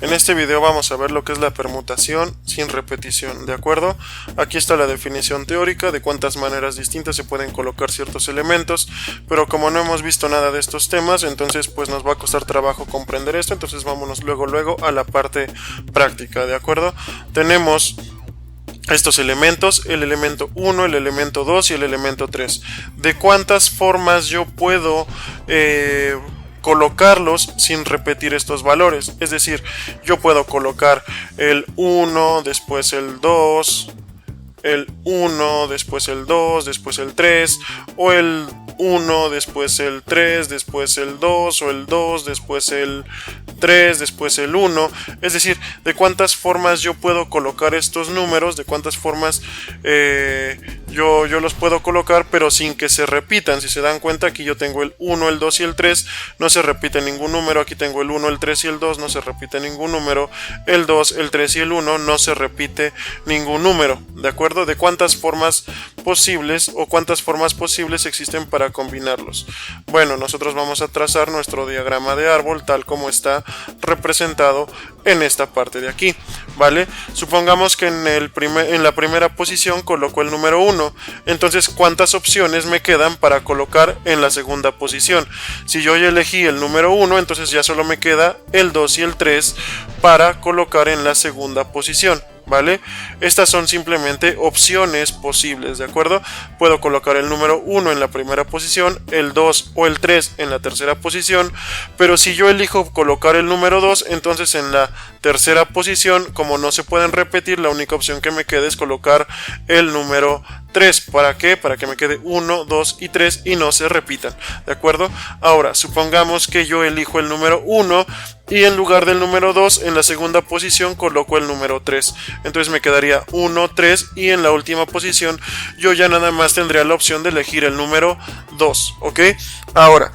En este video vamos a ver lo que es la permutación sin repetición, ¿de acuerdo? Aquí está la definición teórica de cuántas maneras distintas se pueden colocar ciertos elementos, pero como no hemos visto nada de estos temas, entonces pues nos va a costar trabajo comprender esto, entonces vámonos luego a la parte práctica, ¿de acuerdo? Tenemos estos elementos, el elemento 1, el elemento 2 y el elemento 3. ¿De cuántas formas yo puedo colocarlos sin repetir estos valores? Es decir, yo puedo colocar el 1, después el 2, el 1, después el 2, después el 3, o el 1, después el 3, después el 2, o el 2, después el 3, después el 1, es decir, de cuántas formas yo puedo colocar estos números, de cuántas formas yo los puedo colocar, pero sin que se repitan. Si se dan cuenta, aquí yo tengo el 1, el 2 y el 3, no se repite ningún número, aquí tengo el 1, el 3 y el 2, no se repite ningún número, el 2, el 3 y el 1, no se repite ningún número, ¿de acuerdo? De cuántas formas posibles o cuántas formas posibles existen para combinarlos. Bueno, nosotros vamos a trazar nuestro diagrama de árbol tal como está representado en esta parte de aquí, ¿vale? Supongamos que en la primera posición coloco el número 1, entonces ¿cuántas opciones me quedan para colocar en la segunda posición? Si yo ya elegí el número 1, entonces ya solo me queda el 2 y el 3 para colocar en la segunda posición, ¿vale? Estas son simplemente opciones posibles, ¿de acuerdo? Puedo colocar el número 1 en la primera posición, el 2 o el 3 en la tercera posición, pero si yo elijo colocar el número 2, entonces en la tercera posición, como no se pueden repetir, la única opción que me queda es colocar el número 3. ¿Para qué? Para que me quede 1, 2 y 3 y no se repitan, ¿de acuerdo? Ahora, supongamos que yo elijo el número 1 y en lugar del número 2 en la segunda posición coloco el número 3. Entonces me quedaría 1, 3 y en la última posición yo ya nada más tendría la opción de elegir el número 2, ¿ok? Ahora,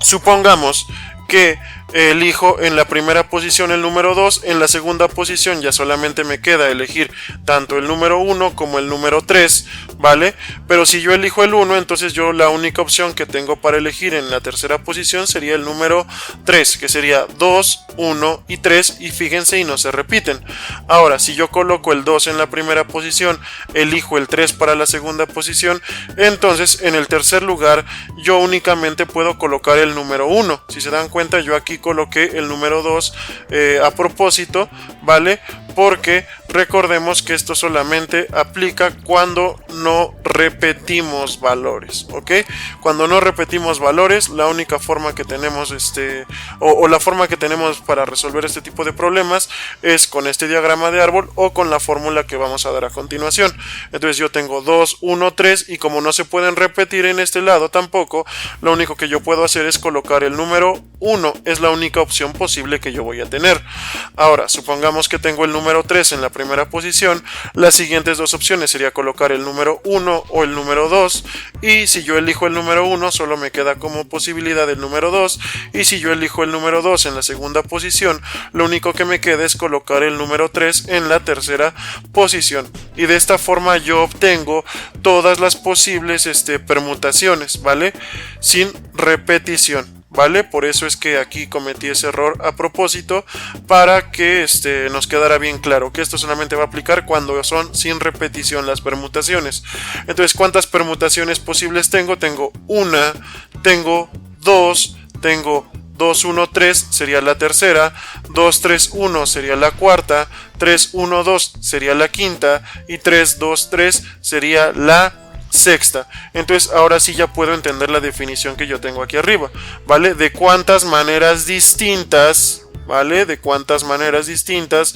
supongamos que elijo en la primera posición el número 2, en la segunda posición ya solamente me queda elegir tanto el número 1 como el número 3, ¿vale? Pero si yo elijo el 1, entonces yo la única opción que tengo para elegir en la tercera posición sería el número 3, que sería 2, 1 y 3, y fíjense y no se repiten. Ahora, si yo coloco el 2 en la primera posición, elijo el 3 para la segunda posición, entonces en el tercer lugar yo únicamente puedo colocar el número 1. Si se dan cuenta, yo aquí coloqué el número 2 a propósito, ¿vale? Porque recordemos que esto solamente aplica cuando no repetimos valores, ¿ok? Cuando no repetimos valores, la única forma que tenemos o la forma que tenemos para resolver este tipo de problemas es con este diagrama de árbol o con la fórmula que vamos a dar a continuación. Entonces yo tengo 2, 1, 3 y como no se pueden repetir en este lado tampoco, lo único que yo puedo hacer es colocar el número 1, es la única opción posible que yo voy a tener. Ahora, supongamos que tengo el número 3 en la primera posición, las siguientes dos opciones sería colocar el número 1 o el número 2, y si yo elijo el número 1 solo me queda como posibilidad el número 2, y si yo elijo el número 2 en la segunda posición, lo único que me queda es colocar el número 3 en la tercera posición, y de esta forma yo obtengo todas las posibles permutaciones, ¿vale? Sin repetición, ¿vale? Por eso es que aquí cometí ese error a propósito, para que nos quedara bien claro que esto solamente va a aplicar cuando son sin repetición las permutaciones. Entonces, ¿cuántas permutaciones posibles tengo? Tengo una, tengo dos, tengo 2, 1, 3 sería la tercera, 2, 3, 1 sería la cuarta, 3, 1, 2 sería la quinta y 3, 2, 3 sería la sexta. Entonces ahora sí ya puedo entender la definición que yo tengo aquí arriba, ¿vale? De cuántas maneras distintas, ¿vale? De cuántas maneras distintas,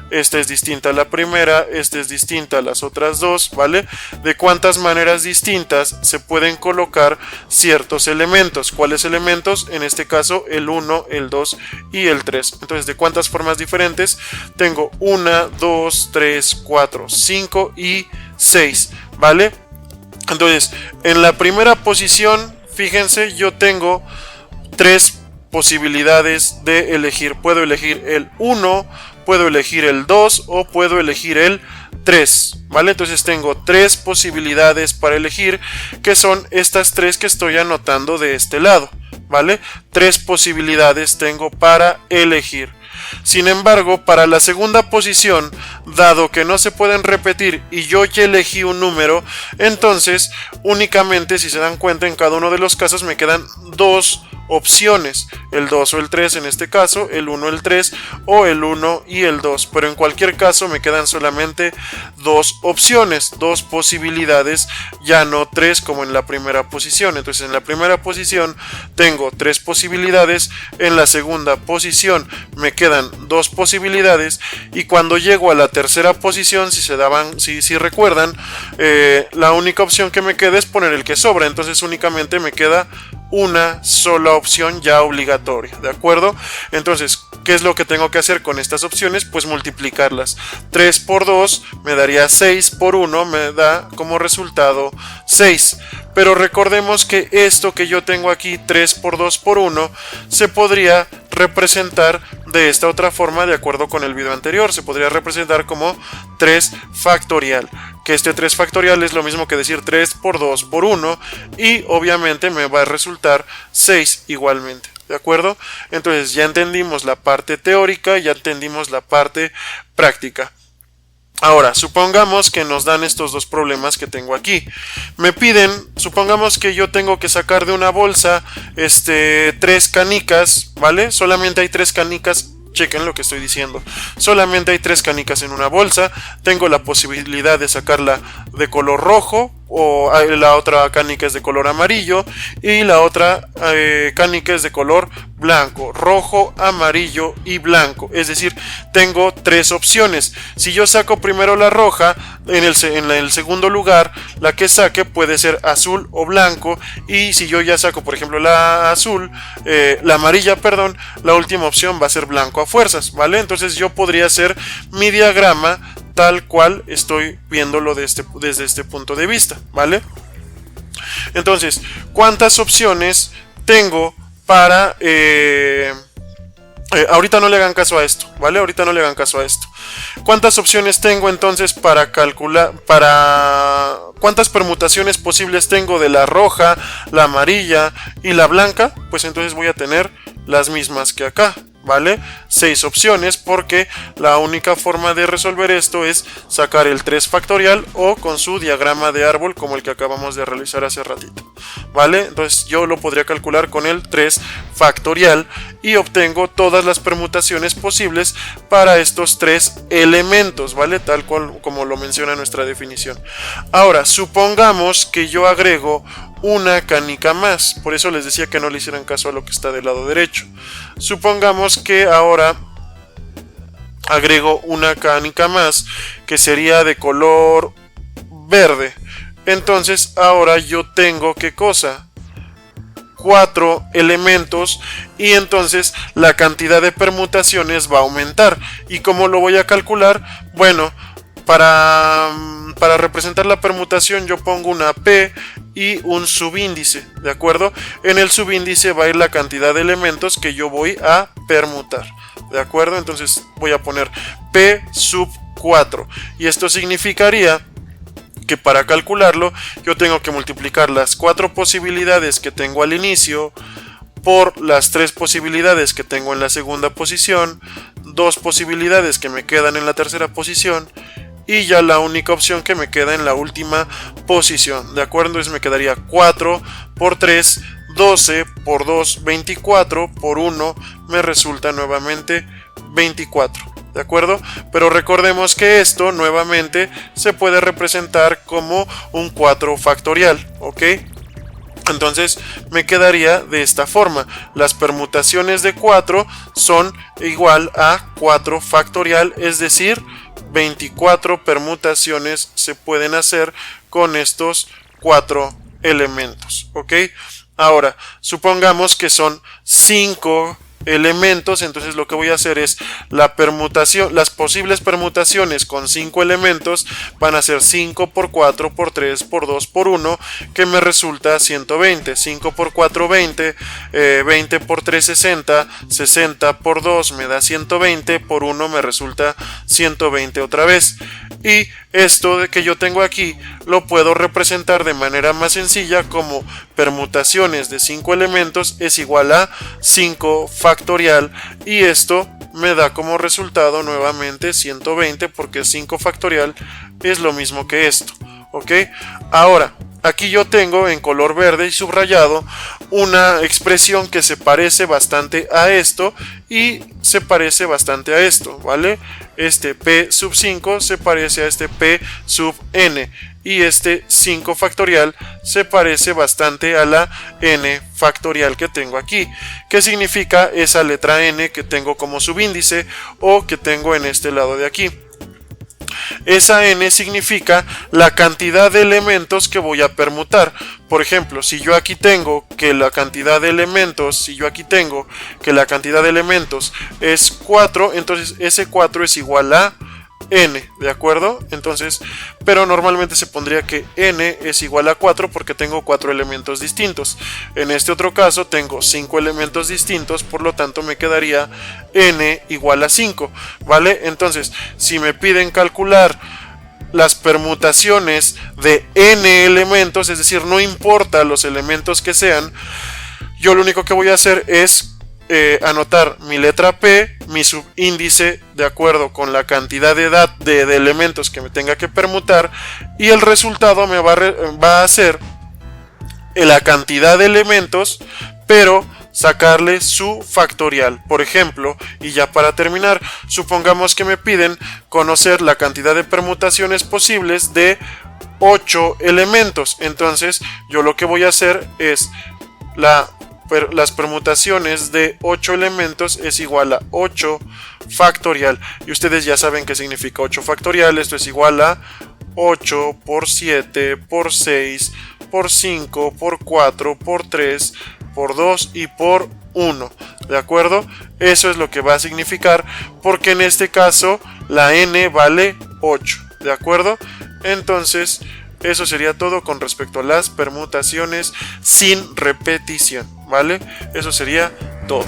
esta es distinta a la primera, esta es distinta a las otras dos, ¿vale? De cuántas maneras distintas se pueden colocar ciertos elementos. ¿Cuáles elementos? En este caso el 1, el 2 y el 3. Entonces, ¿de cuántas formas diferentes? Tengo 1, 2, 3, 4, 5 y 6, ¿vale? Entonces, en la primera posición, fíjense, yo tengo 3 posibilidades de elegir. Puedo elegir el 1, puedo elegir el 2 o puedo elegir el 3, ¿vale? Entonces tengo 3 posibilidades para elegir, que son estas 3 que estoy anotando de este lado, ¿vale? 3 posibilidades tengo para elegir. Sin embargo, para la segunda posición, dado que no se pueden repetir y yo ya elegí un número, entonces únicamente, si se dan cuenta, en cada uno de los casos me quedan dos opciones, el 2 o el 3 en este caso, el 1 el 3 o el 1 y el 2, pero en cualquier caso me quedan solamente dos opciones, dos posibilidades, ya no tres como en la primera posición. Entonces en la primera posición tengo tres posibilidades, en la segunda posición me quedan dos posibilidades y cuando llego a la tercera posición, si recuerdan, la única opción que me queda es poner el que sobra, entonces únicamente me queda una sola opción ya obligatoria, ¿de acuerdo? Entonces, ¿qué es lo que tengo que hacer con estas opciones? Pues multiplicarlas. 3 por 2 me daría 6 por 1, me da como resultado 6. Pero recordemos que esto que yo tengo aquí, 3 por 2 por 1, se podría representar de esta otra forma, de acuerdo con el video anterior. Se podría representar como 3 factorial, que este 3 factorial es lo mismo que decir 3 por 2 por 1 y obviamente me va a resultar 6 igualmente, ¿de acuerdo? Entonces ya entendimos la parte teórica, ya entendimos la parte práctica. Ahora, supongamos que nos dan estos dos problemas que tengo aquí. Me piden, supongamos que yo tengo que sacar de una bolsa 3 canicas, ¿vale? Solamente hay 3 canicas. Chequen lo que estoy diciendo. Solamente hay 3 canicas en una bolsa. Tengo la posibilidad de sacarla de color rojo, o la otra canica es de color amarillo y la otra canica es de color blanco, rojo, amarillo y blanco. Es decir, tengo 3 opciones. Si yo saco primero la roja, en el segundo lugar la que saque puede ser azul o blanco, y si yo ya saco por ejemplo la azul, la amarilla, perdón, la última opción va a ser blanco a fuerzas, ¿vale? Entonces yo podría hacer mi diagrama tal cual estoy viéndolo desde este punto de vista, ¿vale? Entonces, ¿cuántas opciones tengo para... ahorita no le hagan caso a esto, ¿vale? Ahorita no le hagan caso a esto. ¿Cuántas opciones tengo entonces para calcular, cuántas permutaciones posibles tengo de la roja, la amarilla y la blanca? Pues entonces voy a tener las mismas que acá, ¿vale? 6 opciones, porque la única forma de resolver esto es sacar el 3 factorial o con su diagrama de árbol como el que acabamos de realizar hace ratito, ¿vale? Entonces yo lo podría calcular con el 3 factorial y obtengo todas las permutaciones posibles para estos 3 elementos, ¿vale? Tal cual como lo menciona nuestra definición. Ahora, supongamos que yo agrego una canica más, por eso les decía que no le hicieran caso a lo que está del lado derecho. Supongamos que ahora agrego una canica más que sería de color verde. Entonces ahora yo tengo, ¿qué cosa? 4 elementos, y entonces la cantidad de permutaciones va a aumentar. ¿Y cómo lo voy a calcular? Bueno, para representar la permutación yo pongo una P y un subíndice, ¿de acuerdo? En el subíndice va a ir la cantidad de elementos que yo voy a permutar, ¿de acuerdo? Entonces voy a poner P sub 4, y esto significaría que para calcularlo yo tengo que multiplicar las 4 posibilidades que tengo al inicio por las 3 posibilidades que tengo en la segunda posición, 2 posibilidades que me quedan en la tercera posición y ya la única opción que me queda en la última posición, ¿de acuerdo? Entonces me quedaría 4 por 3, 12 por 2, 24 por 1 me resulta nuevamente 24, ¿de acuerdo? Pero recordemos que esto nuevamente se puede representar como un 4 factorial, ¿ok? Entonces me quedaría de esta forma. Las permutaciones de 4 son igual a 4 factorial, es decir, 24 permutaciones se pueden hacer con estos 4 elementos, ¿ok? Ahora, supongamos que son 5 elementos, entonces lo que voy a hacer es la permutación, las posibles permutaciones con 5 elementos van a ser 5 por 4 por 3 por 2 por 1, que me resulta 120. 5 por 4 20, 20 por 3 60, 60 por 2 me da 120, por 1 me resulta 120 otra vez. Y esto de que yo tengo aquí lo puedo representar de manera más sencilla como permutaciones de 5 elementos es igual a 5 factorial, y esto me da como resultado nuevamente 120, porque 5 factorial es lo mismo que esto, ¿ok? Ahora, aquí yo tengo en color verde y subrayado una expresión que se parece bastante a esto y se parece bastante a esto, ¿vale? Este p sub 5 se parece a este p sub n y este 5 factorial se parece bastante a la n factorial que tengo aquí, que significa esa letra n que tengo como subíndice o que tengo en este lado de aquí. Esa n significa la cantidad de elementos que voy a permutar. Por ejemplo, si yo aquí tengo que la cantidad de elementos, es 4, entonces ese 4 es igual a n, ¿de acuerdo? Entonces, pero normalmente se pondría que n es igual a 4 porque tengo 4 elementos distintos. En este otro caso tengo 5 elementos distintos, por lo tanto me quedaría n igual a 5, ¿vale? Entonces, si me piden calcular las permutaciones de n elementos, es decir, no importa los elementos que sean, yo lo único que voy a hacer es anotar mi letra P, mi subíndice de acuerdo con la cantidad de elementos que me tenga que permutar, y el resultado me va a ser la cantidad de elementos, pero sacarle su factorial. Por ejemplo, y ya para terminar, supongamos que me piden conocer la cantidad de permutaciones posibles de 8 elementos. Entonces yo lo que voy a hacer es las permutaciones de 8 elementos es igual a 8 factorial, y ustedes ya saben qué significa 8 factorial. Esto es igual a 8 por 7 por 6 por 5 por 4 por 3 por 2 y por 1, ¿de acuerdo? Eso es lo que va a significar, porque en este caso la n vale 8, ¿de acuerdo? Entonces eso sería todo con respecto a las permutaciones sin repetición, ¿vale? Eso sería todo.